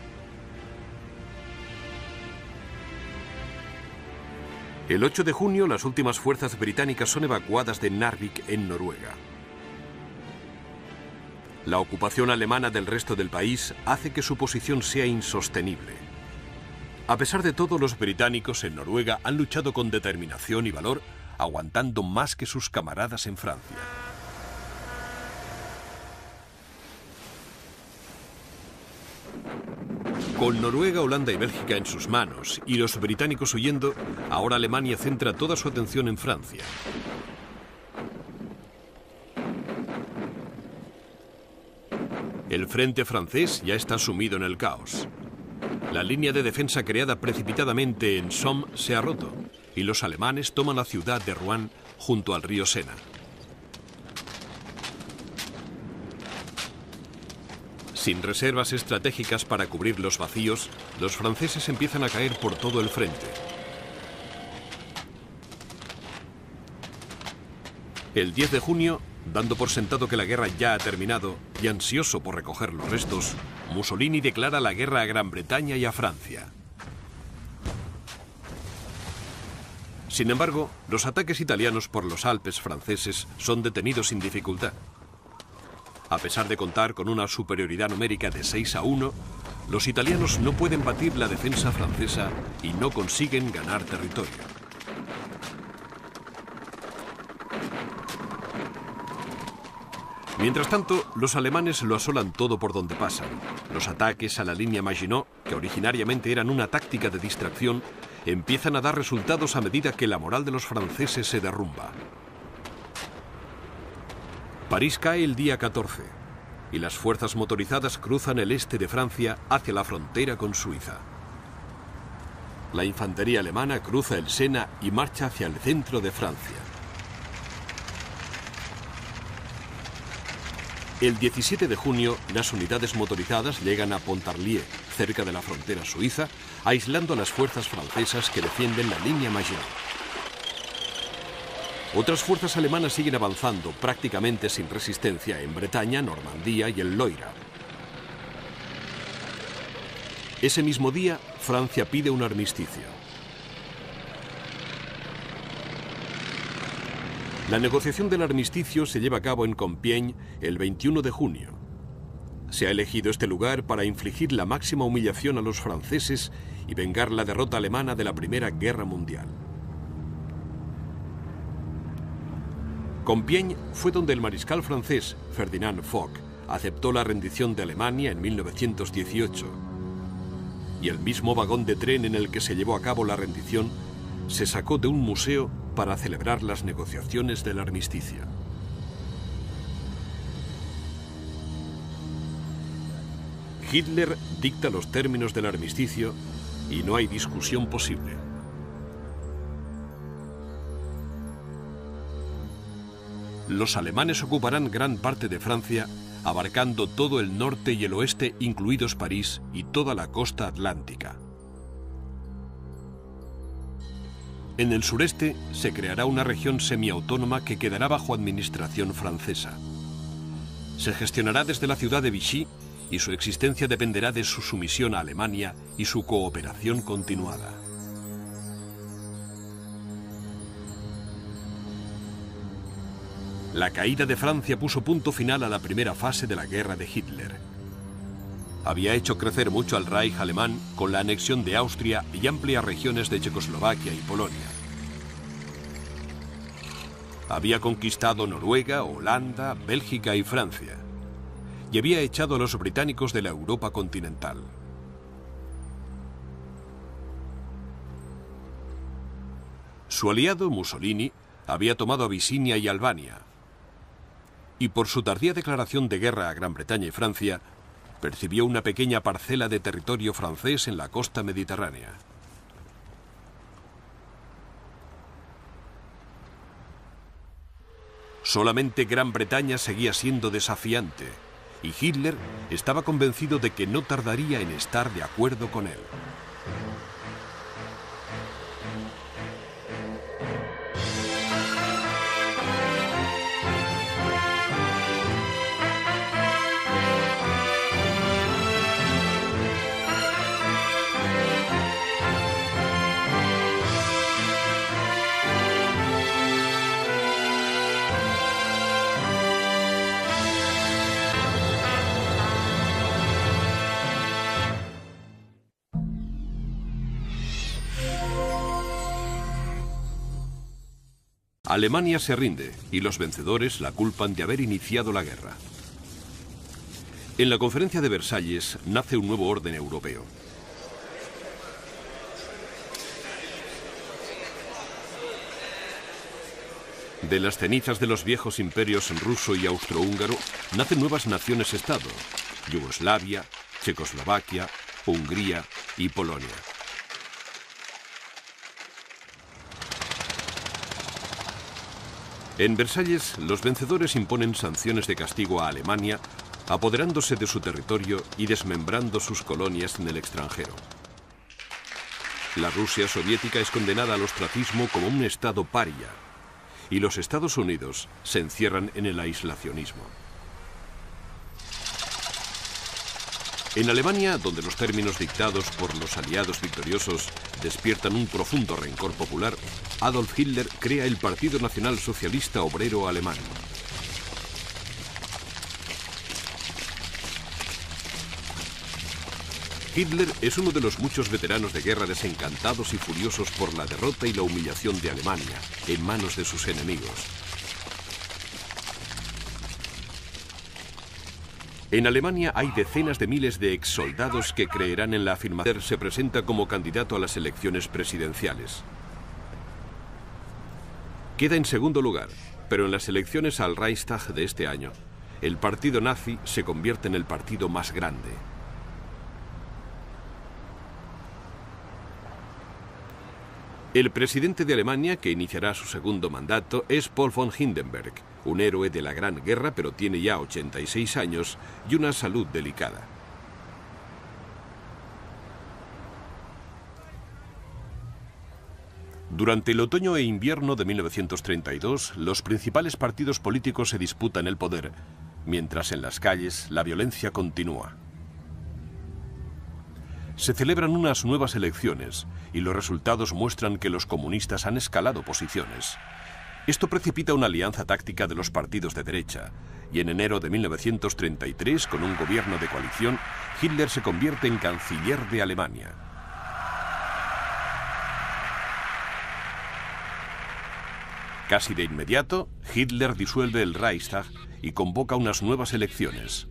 El 8 de junio, las últimas fuerzas británicas son evacuadas de Narvik, en Noruega. La ocupación alemana del resto del país hace que su posición sea insostenible. A pesar de todo, los británicos en Noruega han luchado con determinación y valor, aguantando más que sus camaradas en Francia. Con Noruega, Holanda y Bélgica en sus manos y los británicos huyendo, ahora Alemania centra toda su atención en Francia. El frente francés ya está sumido en el caos. La línea de defensa creada precipitadamente en Somme se ha roto y los alemanes toman la ciudad de Rouen junto al río Sena. Sin reservas estratégicas para cubrir los vacíos, los franceses empiezan a caer por todo el frente. El 10 de junio, dando por sentado que la guerra ya ha terminado y ansioso por recoger los restos, Mussolini declara la guerra a Gran Bretaña y a Francia. Sin embargo, los ataques italianos por los Alpes franceses son detenidos sin dificultad. A pesar de contar con una superioridad numérica de 6-1, los italianos no pueden batir la defensa francesa y no consiguen ganar territorio. Mientras tanto, los alemanes lo asolan todo por donde pasan. Los ataques a la línea Maginot, que originariamente eran una táctica de distracción, empiezan a dar resultados a medida que la moral de los franceses se derrumba. París cae el día 14 y las fuerzas motorizadas cruzan el este de Francia hacia la frontera con Suiza. La infantería alemana cruza el Sena y marcha hacia el centro de Francia. El 17 de junio, las unidades motorizadas llegan a Pontarlier, cerca de la frontera suiza, aislando a las fuerzas francesas que defienden la línea Maginot. Otras fuerzas alemanas siguen avanzando prácticamente sin resistencia en Bretaña, Normandía y el Loira. Ese mismo día, Francia pide un armisticio. La negociación del armisticio se lleva a cabo en Compiègne el 21 de junio. Se ha elegido este lugar para infligir la máxima humillación a los franceses y vengar la derrota alemana de la Primera Guerra Mundial. Compiègne fue donde el mariscal francés Ferdinand Foch aceptó la rendición de Alemania en 1918. Y el mismo vagón de tren en el que se llevó a cabo la rendición se sacó de un museo para celebrar las negociaciones del armisticio. Hitler dicta los términos del armisticio y no hay discusión posible. Los alemanes ocuparán gran parte de Francia, abarcando todo el norte y el oeste, incluidos París y toda la costa atlántica. En el sureste se creará una región semiautónoma que quedará bajo administración francesa. Se gestionará desde la ciudad de Vichy y su existencia dependerá de su sumisión a Alemania y su cooperación continuada. La caída de Francia puso punto final a la primera fase de la guerra de Hitler. Había hecho crecer mucho al Reich alemán con la anexión de Austria y amplias regiones de Checoslovaquia y Polonia. Había conquistado Noruega, Holanda, Bélgica y Francia. Y había echado a los británicos de la Europa continental. Su aliado, Mussolini, había tomado Abisinia y Albania. Y por su tardía declaración de guerra a Gran Bretaña y Francia, percibió una pequeña parcela de territorio francés en la costa mediterránea. Solamente Gran Bretaña seguía siendo desafiante, y Hitler estaba convencido de que no tardaría en estar de acuerdo con él. Alemania se rinde y los vencedores la culpan de haber iniciado la guerra. En la conferencia de Versalles nace un nuevo orden europeo. De las cenizas de los viejos imperios ruso y austrohúngaro nacen nuevas naciones-estado: Yugoslavia, Checoslovaquia, Hungría y Polonia. En Versalles, los vencedores imponen sanciones de castigo a Alemania, apoderándose de su territorio y desmembrando sus colonias en el extranjero. La Rusia soviética es condenada al ostracismo como un estado paria, y los Estados Unidos se encierran en el aislacionismo. En Alemania, donde los términos dictados por los aliados victoriosos despiertan un profundo rencor popular, Adolf Hitler crea el Partido Nacional Socialista Obrero Alemán. Hitler es uno de los muchos veteranos de guerra desencantados y furiosos por la derrota y la humillación de Alemania en manos de sus enemigos. En Alemania hay decenas de miles de exsoldados que creerán en la afirmación. Se presenta como candidato a las elecciones presidenciales. Queda en segundo lugar, pero en las elecciones al Reichstag de este año, el partido nazi se convierte en el partido más grande. El presidente de Alemania, que iniciará su segundo mandato, es Paul von Hindenburg, un héroe de la Gran Guerra, pero tiene ya 86 años y una salud delicada. Durante el otoño e invierno de 1932, los principales partidos políticos se disputan el poder, mientras en las calles la violencia continúa. Se celebran unas nuevas elecciones y los resultados muestran que los comunistas han escalado posiciones. Esto precipita una alianza táctica de los partidos de derecha y en enero de 1933, con un gobierno de coalición, Hitler se convierte en canciller de Alemania. Casi de inmediato, Hitler disuelve el Reichstag y convoca unas nuevas elecciones.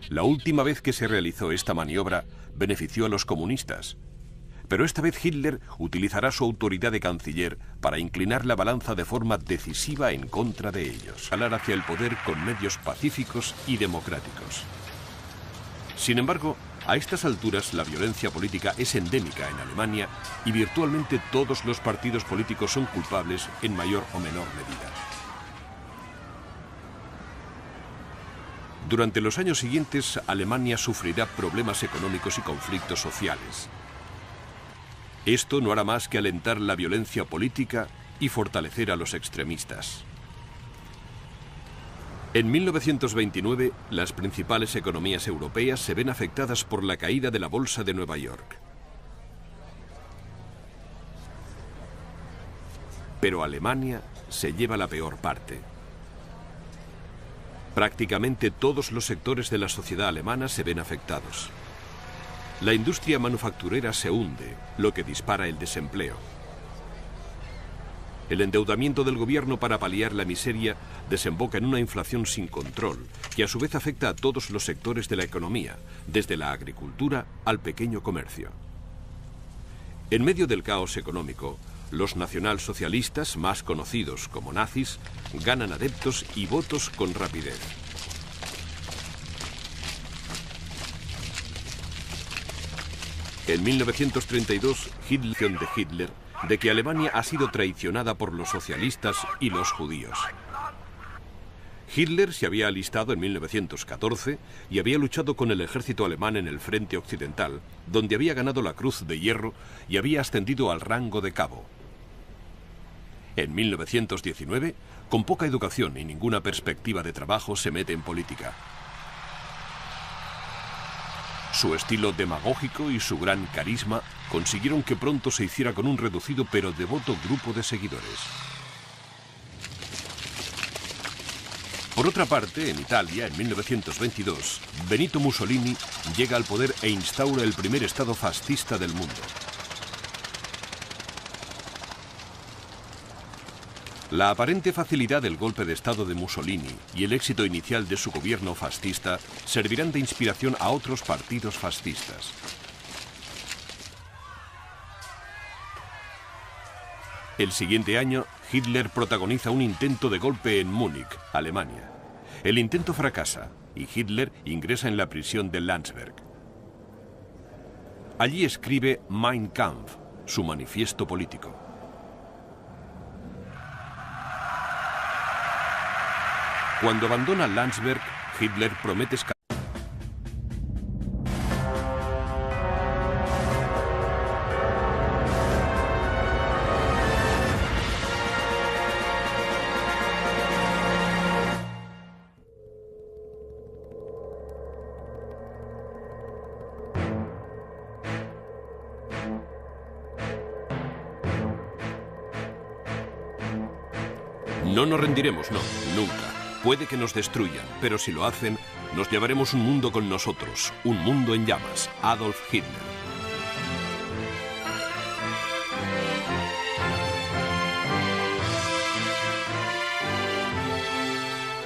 La última vez que se realizó esta maniobra benefició a los comunistas, pero esta vez Hitler utilizará su autoridad de canciller para inclinar la balanza de forma decisiva en contra de ellos, jalar hacia el poder con medios pacíficos y democráticos. Sin embargo, a estas alturas la violencia política es endémica en Alemania y virtualmente todos los partidos políticos son culpables en mayor o menor medida. Durante los años siguientes, Alemania sufrirá problemas económicos y conflictos sociales. Esto no hará más que alentar la violencia política y fortalecer a los extremistas. En 1929, las principales economías europeas se ven afectadas por la caída de la Bolsa de Nueva York. Pero Alemania se lleva la peor parte. Prácticamente todos los sectores de la sociedad alemana se ven afectados. La industria manufacturera se hunde, lo que dispara el desempleo. El endeudamiento del gobierno para paliar la miseria desemboca en una inflación sin control, que a su vez afecta a todos los sectores de la economía, desde la agricultura al pequeño comercio. En medio del caos económico, los nacionalsocialistas, más conocidos como nazis, ganan adeptos y votos con rapidez. En 1932, Hitler de que Alemania ha sido traicionada por los socialistas y los judíos. Hitler se había alistado en 1914 y había luchado con el ejército alemán en el frente occidental, donde había ganado la Cruz de Hierro y había ascendido al rango de cabo. En 1919, con poca educación y ninguna perspectiva de trabajo, se mete en política. Su estilo demagógico y su gran carisma consiguieron que pronto se hiciera con un reducido pero devoto grupo de seguidores. Por otra parte, en Italia, en 1922, Benito Mussolini llega al poder e instaura el primer estado fascista del mundo. La aparente facilidad del golpe de estado de Mussolini y el éxito inicial de su gobierno fascista servirán de inspiración a otros partidos fascistas. El siguiente año, Hitler protagoniza un intento de golpe en Múnich, Alemania. El intento fracasa y Hitler ingresa en la prisión de Landsberg. Allí escribe Mein Kampf, su manifiesto político. Cuando abandona Landsberg, Hitler promete escapar. No nos rendiremos, no, nunca. Puede que nos destruyan, pero si lo hacen, nos llevaremos un mundo con nosotros, un mundo en llamas. Adolf Hitler.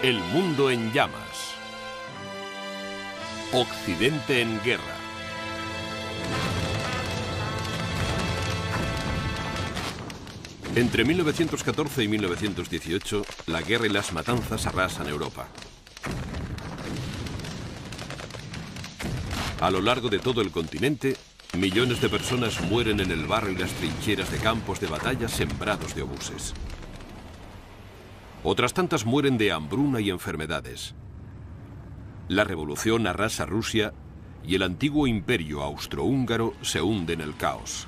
El mundo en llamas. Occidente en guerra. Entre 1914 y 1918, la guerra y las matanzas arrasan Europa. A lo largo de todo el continente, millones de personas mueren en el barro y las trincheras de campos de batalla sembrados de obuses. Otras tantas mueren de hambruna y enfermedades. La revolución arrasa Rusia y el antiguo imperio austrohúngaro se hunde en el caos.